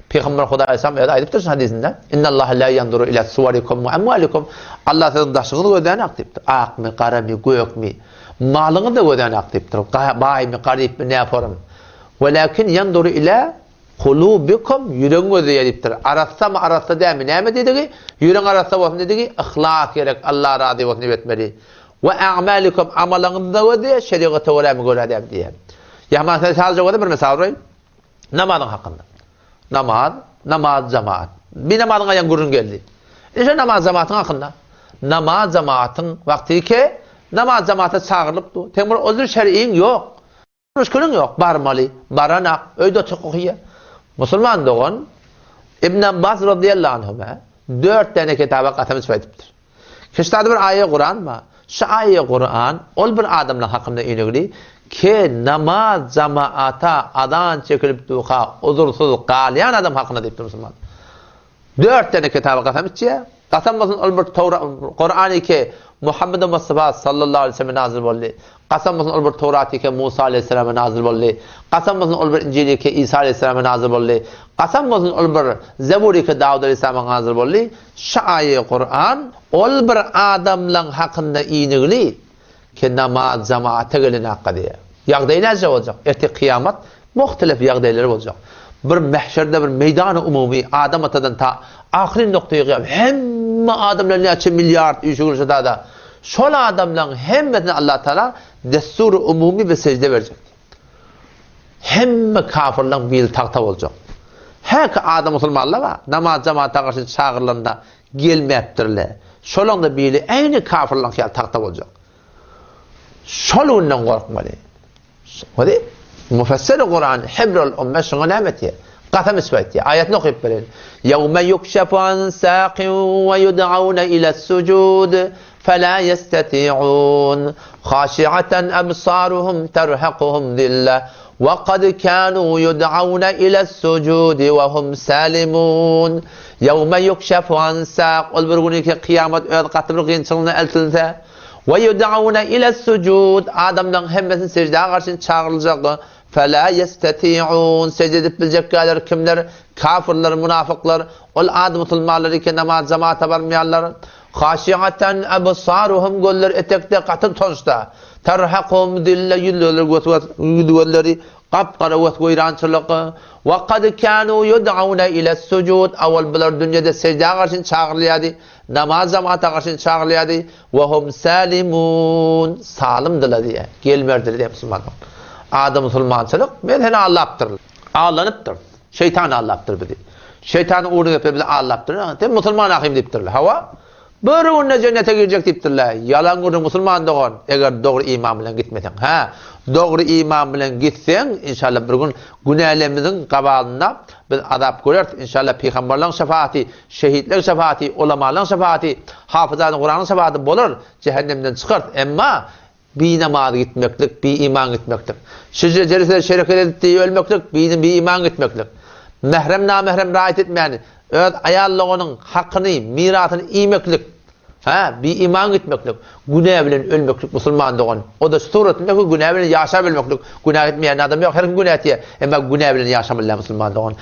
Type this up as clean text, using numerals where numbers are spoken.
Peygamber Huda Aleyhisselam ayıptır hadisinde. İnnallâhe lâ yanduru ilâ suvarikum ve emvâlikum. Allah sizin daşınızı gözden aktiftir. Ak mı, kara mı, gök mü? Malını da gözden aktiftir. Bay mı, garip mi, ne yaparım? Velakin yanduru ilâ kulubikum, yüreğin gözü yediptir. Arasa mı, arasa değil mi? Ne mi dedi? Yüreğin arasa olsun dedi ki, ihlâk gerek, Allah razı olsun etmeli. Ve a'malikum, amalınızı da gözü, şeriatı öğrenmi göre diye. Ya ben sadece bir mesele sorayım. Namazın hakkında. Namaz cemaat. Bir namazın ayan gurun geldi. İşte namaz cemaatın hakkında. Namaz cemaatın vakti ki namaz cemaate çağırılıptı. Temur özür şer'iyin yok. Müşkülün yok. Barmalı, baranak, öyde çıkıya. Müslüman doğun İbn Abbas radıyallahu anhuma 4 tane kitaba katımız veriptir. Kişilerde bir ayet Kur'an mı? Şu ayet Kur'an ol bir adamla hakkında inegli ki namaz cemaata adan çekilip duha uzursuz qalayan adam hakkında deyiptir Müslüman. 4 tane kitaba katımız ya. Qasammasın ol bir Kur'an-ı ki Muhammed Mustafa sallallahu aleyhi ve sellem nazil boldu. Qasammasın ol bir Tevrat ki Musa aleyhisselam nazil boldu. Qasammasın ol bir İncil ki İsa aleyhisselam nazil boldu. Qasammasın ol bir Zebur ki Davud aleyhisselam nazil boldu. Şu ayet Kur'an ol bir adamların hakkında inigli ki namaz cemaate gelin hakkı diye. Yağdayı ne olacak? Erteki kıyamet muhtelif yağdayları olacak. Bir mahşerde bir meydan-ı umumi adam atadan ta ahir noktaya gelip hemme adamlar neçe milyar işgülse da şol adamların hemmesine Allah Teala destur umumi ve secde verecek. Hemme kafirlerin bir takta olacak. Her adam Müslümanlar var. Namaz cemaate karşı çağırılarında gelmeyiptirler. Şolanda biri aynı kafirlerin ki takta olacak. Şolundan korkmalı. Hadi Müfessir Kur'an Hibrul Ümme şuna nemet ya. Qatam isbat ya. Ayetini okuyup verin. Yevme yukşafu an saqin ve yud'auna ila sucud fela yestati'un khashi'atan absaruhum terhaquhum zillah ve kad kanu yud'auna ila sucud ve hum salimun. Yevme yukşafu an saq ol bir günü ki kıyamet öd qatırı qiyinçılığına eltilse ve yud'auna ila sucud adamdan hemmesini secdeye karşı çağrılacak. فَلَا يَسْتَتِعُونَ secde edip bilecekler kimler? Kafirler, münafıklar, ol ad musulmanları ki namaz cemaate varmayanlar. خَاشِعَةً أَبْصَارُهُمْ gözler etekte katı tonçta. تَرْحَقُهُمْ dille yüzleri kapkara ve koyrançılık. وَقَدْ كَانُوا يُدْعَوْنَ إِلَى السُّجُودِ Avval bilir dünyada secdeye karşı çağırılıyordu. Namaz cemaate karşı çağırılıyordu. وَهُمْ سَالِمُونَ salimdiler diye. Gelmerdiler diye Müslümanlar. Adam Müslümançılık medhene Allah'tır. Ağlanıptır. Şeytan Allah'tır bizi. Şeytanın uğrunu yapıyor bizi Allah'tır. Tem Müslüman ahim deyiptirler. Hava böyle onunla cennete girecek deyiptirler. Yalan uğrunu Müslüman doğun. Eğer doğru iman bilen gitmeden. Doğru iman bilen gitsen inşallah bir gün günahlarımızın kabalına biz azap görürüz. İnşallah peygamberlerin şefaati, şehitlerin şefaati, ulemaların şefaati, hafızanın Kur'an'ın şefaati bulur. Cehennemden çıkart. Ama bir namaz gitmeklik, bir iman gitmeklik. Şücre celisleri şereket ettiği ölmeklik, bir iman gitmeklik. Mehrem namehrem rahat etmeyen, ayallığının hakkını, miratını iymeklik. Bir iman gitmeklik. Günah bilen ölmeklik Müslüman doğun. O da suretinde ki günah bilen yaşayabilmeklik. Günah etmeyen adam yok, her gün günah etiyor. Ama günah bilen yaşamalı Müslüman doğun.